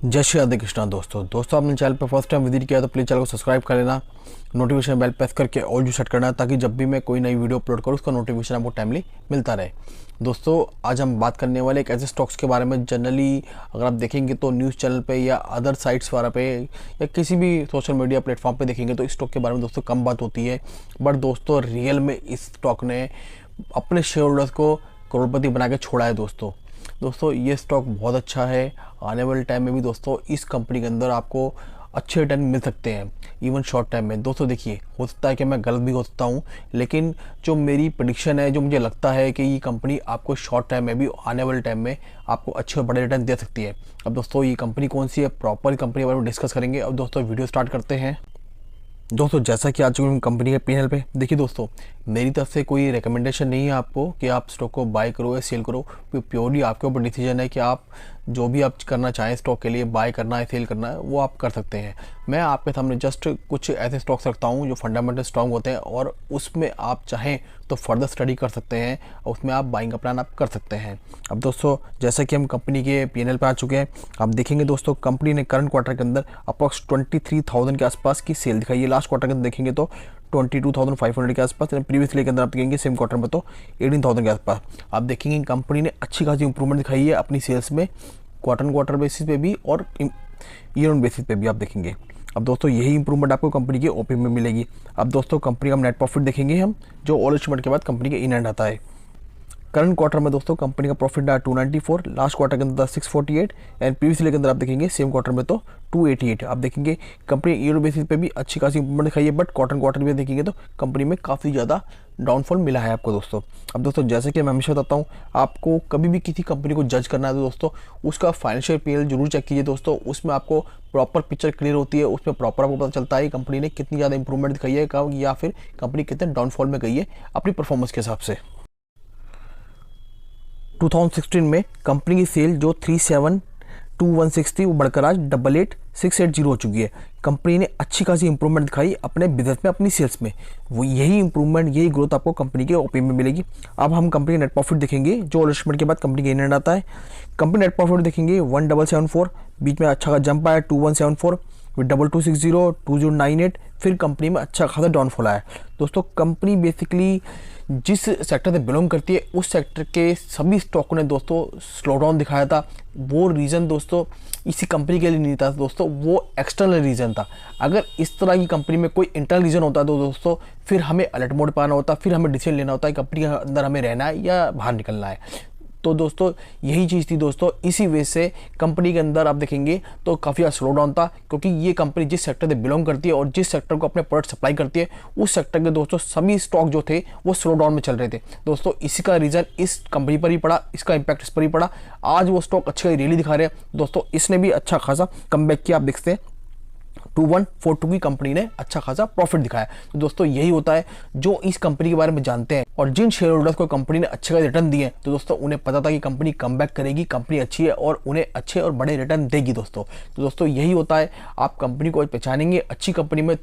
जय श्री राधे कृष्णा। दोस्तों आपने चैनल पर फर्स्ट टाइम विजिट किया तो प्लीज़ चैनल को सब्सक्राइब कर लेना, नोटिफिकेशन बेल प्रेस करके ऑल जो सेट करना ताकि जब भी मैं कोई नई वीडियो अपलोड करूँ उसका नोटिफिकेशन आपको टाइमली मिलता रहे। दोस्तों आज हम बात करने वाले एक ऐसे स्टॉक्स के बारे में। जनरली अगर आप देखेंगे तो न्यूज़ चैनल पे या अदर साइट्स वगैरह पे या किसी भी सोशल मीडिया प्लेटफॉर्म पे देखेंगे तो इस स्टॉक के बारे में दोस्तों कम बात होती है। बट दोस्तों रियल में इस स्टॉक ने अपने शेयर होल्डर्स को करोड़पति बना के छोड़ा है। दोस्तों ये स्टॉक बहुत अच्छा है। आने वाले टाइम में भी दोस्तों इस कंपनी के अंदर आपको अच्छे रिटर्न मिल सकते हैं इवन शॉर्ट टाइम में। दोस्तों देखिए, हो सकता है कि मैं गलत भी हो सकता हूँ, लेकिन जो मेरी प्रेडिक्शन है, जो मुझे लगता है कि ये कंपनी आपको शॉर्ट टाइम में भी आने वाले टाइम में आपको अच्छे और बड़े रिटर्न दे सकती है। अब दोस्तों ये कंपनी कौन सी है, प्रॉपर कंपनी के बारे में डिस्कस करेंगे। अब दोस्तों वीडियो स्टार्ट करते हैं। दोस्तों जैसा कि आ चुके हैं कंपनी के पीएनएल पे, देखिए दोस्तों मेरी तरफ से कोई रिकमेंडेशन नहीं है आपको कि आप स्टॉक को बाय करो या सेल करो। प्योरली आपके ऊपर डिसीजन है कि आप जो भी आप करना चाहें स्टॉक के लिए, बाय करना है सेल करना है वो आप कर सकते हैं। मैं आपके सामने जस्ट कुछ ऐसे स्टॉक्स रखता हूं जो फंडामेंटल स्ट्रॉन्ग होते हैं और उसमें आप चाहें तो फर्दर स्टडी कर सकते हैं और उसमें आप बाइंग का प्लान आप कर सकते हैं। अब दोस्तों जैसा कि हम कंपनी के पीएनएल पे आ चुके हैं, आप देखेंगे दोस्तों कंपनी ने करंट क्वार्टर के अंदर अप्रॉक्स 23,000 के आसपास की सेल दिखाई है। लास्ट क्वार्टर के अंदर देखेंगे तो 22,500 के आसपास, प्रीवियसली के अंदर आप देखेंगे सेम क्वार्टर में तो 18,000 के आसपास। आप देखेंगे कंपनी ने अच्छी खासी इंप्रूवमेंट दिखाई है अपनी सेल्स में, क्वार्टर बेसिस पे भी और ईयर ऑन बेसिस पे भी आप देखेंगे। अब दोस्तों यही इंप्रूवमेंट आपको कंपनी के ओपी में मिलेगी। अब दोस्तों कंपनी का नेट प्रॉफिट देखेंगे हम, जो ऑल एस्टिमेट के बाद कंपनी के इन एंड आता है। करंट क्वार्टर में दोस्तों कंपनी का प्रॉफिट है 294, लास्ट क्वार्टर के अंदर 648 एंड प्रीवियसली के अंदर आप देखेंगे सेम क्वार्टर में तो 288। आप देखेंगे कंपनी ईयर बेसिस पे भी अच्छी खासी इंप्रूवमेंट दिखाई है, बट क्वार्टर भी देखेंगे तो कंपनी में काफ़ी ज़्यादा डाउनफॉल मिला है आपको दोस्तों। अब दोस्तों जैसे कि मैं हमेशा बताता हूँ, आपको कभी भी किसी कंपनी को जज करना है तो दोस्तों उसका फाइनेंशियल पीएनएल जरूर चेक कीजिए दोस्तों। उसमें आपको प्रॉपर पिक्चर क्लियर होती है, उसमें प्रॉपर आपको पता चलता है कंपनी ने कितनी ज़्यादा इंप्रूवमेंट दिखाई है या फिर कंपनी कितने डाउनफॉल में गई है अपनी परफॉर्मेंस के हिसाब से। 2016 में कंपनी की सेल जो 372160 थी वो बढ़कर आज 88,680 हो चुकी है। कंपनी ने अच्छी खासी इंप्रूवमेंट दिखाई अपने बिजनेस में, अपनी सेल्स में। वो यही इंप्रूवमेंट, यही ग्रोथ आपको कंपनी के ओपी में मिलेगी। अब हम कंपनी नेट प्रॉफिट देखेंगे जो इन्वेस्टमेंट के बाद कंपनी का इन आता है। कंपनी नेट प्रॉफिट देखेंगे 1774, बीच में अच्छा खासा जंप आया 2174, फिर 2260, 2098, फिर कंपनी में अच्छा खासा डाउनफॉल आया। दोस्तों कंपनी बेसिकली जिस सेक्टर से बिलोंग करती है उस सेक्टर के सभी स्टॉक ने दोस्तों स्लो डाउन दिखाया था। वो रीज़न दोस्तों इसी कंपनी के लिए नहीं था दोस्तों, वो एक्सटर्नल रीज़न था। अगर इस तरह की कंपनी में कोई इंटरनल रीज़न होता तो दोस्तों फिर हमें अलर्ट मोड पर आना होता, फिर हमें डिसीजन लेना होता है कंपनी के अंदर हमें रहना है या बाहर निकलना है। तो दोस्तों यही चीज़ थी दोस्तों, इसी वजह से कंपनी के अंदर आप देखेंगे तो काफ़ी ज़्यादा स्लो डाउन था, क्योंकि ये कंपनी जिस सेक्टर से बिलोंग करती है और जिस सेक्टर को अपने प्रोडक्ट सप्लाई करती है उस सेक्टर के दोस्तों सभी स्टॉक जो थे वो स्लो डाउन में चल रहे थे। दोस्तों इसी का रीज़न इस कंपनी पर ही पड़ा, इसका इंपैक्ट इस पर ही पड़ा। आज वो स्टॉक अच्छे रैली दिखा रहे हैं दोस्तों, इसने भी अच्छा खासा कमबैक किया। आप देखते हैं 2142 की कंपनी ने अच्छा खासा प्रॉफिट दिखाया। तो दोस्तों यही होता है, जो इस कंपनी के बारे में जानते हैं और जिन शेयर होल्डर्स को कंपनी ने अच्छे खासे रिटर्न दिए तो दोस्तों उन्हें पता था कि कंपनी कमबैक करेगी, कंपनी अच्छी है और उन्हें अच्छे और बड़े रिटर्न देगी दोस्तों। तो दोस्तों यही होता है, आप कंपनी को पहचानेंगे, अच्छी कंपनी में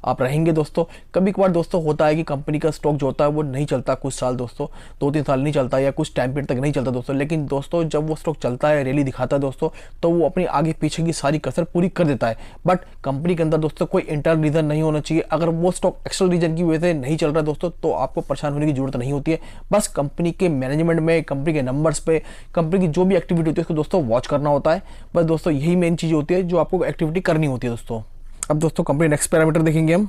आप रहेंगे दोस्तों। कभी कभार दोस्तों होता है कि कंपनी का स्टॉक जो होता है वो नहीं चलता, कुछ साल दोस्तों 2-3 साल नहीं चलता या कुछ टाइम पीरियड तक नहीं चलता दोस्तों, लेकिन दोस्तों जब वो स्टॉक चलता है, रैली दिखाता है दोस्तों, तो वो अपनी आगे पीछे की सारी कसर पूरी कर देता है। बट कंपनी के अंदर दोस्तों कोई इंटरनल रीजन नहीं होना चाहिए। अगर वो स्टॉक एक्सटर्नल रीजन की वजह से नहीं चल रहा है दोस्तों तो आपको परेशान होने की जरूरत नहीं होती है। बस कंपनी के मैनेजमेंट में, कंपनी के नंबर्स पे, कंपनी की जो भी एक्टिविटी होती है उसको दोस्तों वॉच करना होता है। बस दोस्तों यही मेन चीज़ होती है जो आपको एक्टिविटी करनी होती है दोस्तों। अब दोस्तों कंपनी नेक्स्ट पैरामीटर देखेंगे हम।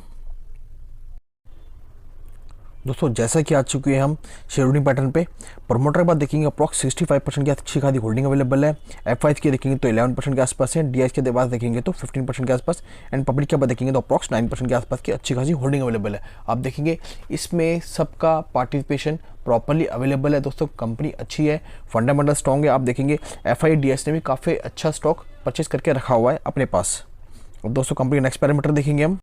दोस्तों जैसा कि आ चुके हैं हम शेयर होल्डिंग पैटर्न पे, प्रमोटर के बाद देखेंगे अप्रॉक्स 65% की अच्छी खासी होल्डिंग अवेलेबल है। एफआईज के देखेंगे तो 11% के आसपास है, डीआईज के बाद देखेंगे तो 15% के आसपास एंड पब्लिक के बाद देखेंगे तो अप्रॉक्स 9% के आसपास की अच्छी खासी होल्डिंग अवेलेबल है। आप देखेंगे इसमें सबका पार्टिसिपेशन प्रॉपरली अवेलेबल है दोस्तों। कंपनी अच्छी है, फंडामेंटल स्ट्रॉन्ग है। आप देखेंगे एफआई डीएस ने भी काफ़ी अच्छा स्टॉक परचेज करके रखा हुआ है अपने पास। अब दोस्तों कंपनी का नेक्स्ट पैरामीटर देखेंगे हम।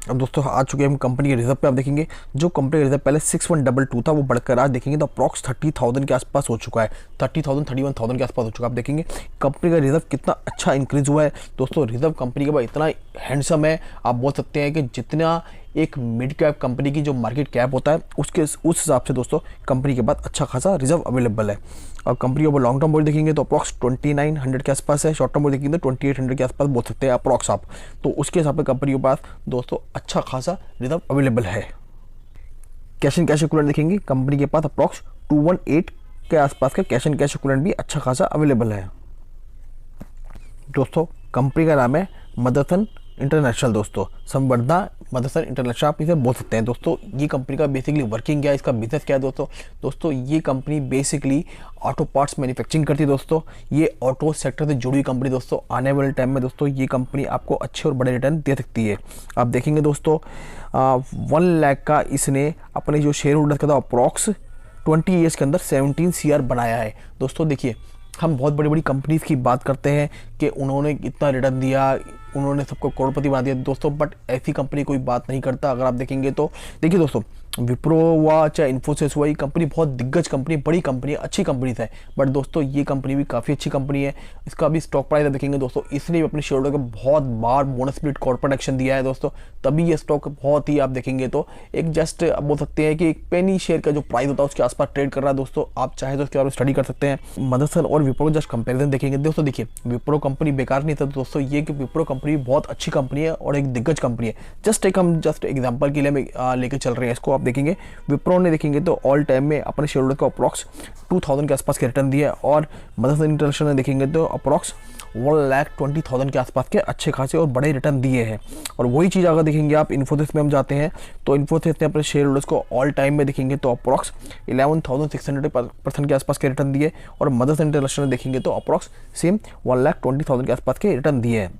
अब दोस्तों आ चुके हैं हम कंपनी के रिजर्व पे। आप देखेंगे जो कंपनी का रिजर्व पहले 6122 था वो बढ़कर आज देखेंगे तो अप्रॉक्स 30,000 के आसपास हो चुका है, 30,000 31,000 के आसपास हो चुका है। आप देखेंगे कंपनी का रिजर्व कितना अच्छा इंक्रीज हुआ है दोस्तों। रिजर्व कंपनी के बाद इतना हैंडसम है, आप बोल सकते हैं कि जितना एक मिड कैप कंपनी की जो मार्केट कैप होता है उसके उस हिसाब से दोस्तों कंपनी के पास अच्छा खासा रिजर्व अवेलेबल है। और कंपनी को लॉन्ग टर्म बोल देखेंगे तो अप्रॉक्स 2900 के आसपास है, शॉर्ट टर्म बोल देखेंगे तो 2800 के आसपास बोल सकते हैं अप्रॉक्स आप। तो उसके हिसाब से कंपनी के पास दोस्तों अच्छा खासा रिजर्व अवेलेबल है। कैश एंड कैश इक्विवेलेंट देखेंगे कंपनी के पास अप्रॉक्स 218 के आसपास का कैश एंड कैश इक्विवेलेंट भी अच्छा खासा अवेलेबल है। दोस्तों कंपनी का नाम है मदरसन इंटरनेशनल, दोस्तों संवर्धना मदरसन इंटरनेशनल आप इसे बोल सकते हैं। दोस्तों ये कंपनी का बेसिकली वर्किंग क्या है, इसका बिजनेस क्या है दोस्तों ये company basically auto parts manufacturing करती है। दोस्तों ये ऑटो सेक्टर से जुड़ी हुई कंपनी दोस्तों आने वाले टाइम में दोस्तों ये कंपनी आपको अच्छे और बड़े रिटर्न दे सकती है। आप देखेंगे दोस्तों 1 लाख का इसने अपने जो शेयर होल्डर का था अप्रॉक्स 20 ईयर्स के अंदर 17 CR बनाया है। दोस्तों देखिए हम बहुत बड़ी बड़ी कंपनीज़ की बात करते हैं कि उन्होंने इतना रिटर्न दिया, उन्होंने सबको करोड़पति बना दिया दोस्तों, बट ऐसी कंपनी कोई बात नहीं करता। अगर आप देखेंगे तो देखिए दोस्तों विप्रो हुआ चाहे इन्फोसिस हुआ, ये कंपनी बहुत दिग्गज कंपनी, बड़ी कंपनी है, अच्छी कंपनी है, बट दोस्तों ये कंपनी भी काफ़ी अच्छी कंपनी है। इसका भी स्टॉक प्राइस देखेंगे दोस्तों, इसने भी अपने शेयर होल्डर को बहुत बार बोनस स्प्लिट कॉर्पोरेट एक्शन दिया है दोस्तों, तभी ये स्टॉक बहुत ही आप देखेंगे तो एक जस्ट आप बोल सकते हैं कि एक पेनी शेयर का जो प्राइस होता है उसके आसपास ट्रेड कर रहा है। दोस्तों आप चाहे तो इसके बारे में स्टडी कर सकते हैं। मदरसन और विप्रो जस्ट कंपेरिजन देखेंगे दोस्तों, देखिए विप्रो कंपनी बेकार नहीं था दोस्तों, ये कि विप्रो कंपनी बहुत अच्छी कंपनी है और एक दिग्गज कंपनी है। हम जस्ट एग्जांपल के लिए लेके चल रहे हैं इसको। आप देखेंगे विप्रो ने देखेंगे तो ऑल टाइम में अपने शेयर होल्डर को अप्रॉक्स 2000 के आसपास के रिटर्न दिए, और मदरसन इंटरनेशनल ने देखेंगे तो अप्रॉक्स 1,20,000 के आसपास के अच्छे खासे और बड़े रिटर्न दिए हैं। और वही चीज़ अगर देखेंगे आप इन्फोसिस में हम जाते हैं तो इन्फोसिस ने अपने शेयर होल्डर्स को ऑल टाइम में देखेंगे तो अप्रॉक्स 11,600% के आसपास के रिटर्न दिए, और मदरसन इंटरनेशनल ने देखेंगे तो अप्रॉक्स सेम 1,20,000 के आसपास के रिटर्न दिए हैं।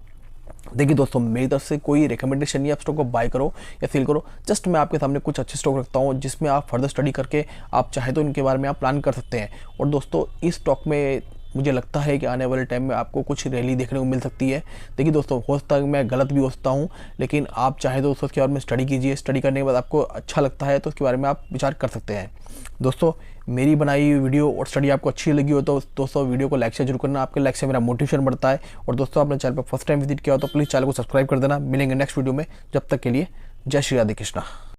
देखिए दोस्तों मेरी तरफ से कोई रिकमेंडेशन नहीं है आप स्टॉक को बाय करो या सेल करो, जस्ट मैं आपके सामने कुछ अच्छे स्टॉक रखता हूँ जिसमें आप फर्दर स्टडी करके आप चाहे तो इनके बारे में आप प्लान कर सकते हैं। और दोस्तों इस स्टॉक में मुझे लगता है कि आने वाले टाइम में आपको कुछ रैली देखने को मिल सकती है। देखिए दोस्तों हो सकता है मैं गलत भी हो सकता हूँ, लेकिन आप चाहे तो उसके बारे में स्टडी कीजिए, स्टडी करने के बाद आपको अच्छा लगता है तो उसके बारे में आप विचार कर सकते हैं। दोस्तों मेरी बनाई हुई वीडियो और स्टडी आपको अच्छी लगी हो तो दोस्तों वीडियो को लाइक शेयर जरूर करना, आपके लाइक से मेरा मोटिवेशन बढ़ता है। और दोस्तों आपने चैनल पर फर्स्ट टाइम विजिट किया हो तो प्लीज़ चैनल को सब्सक्राइब कर देना। मिलेंगे नेक्स्ट वीडियो में, जब तक के लिए जय श्री राधे कृष्णा।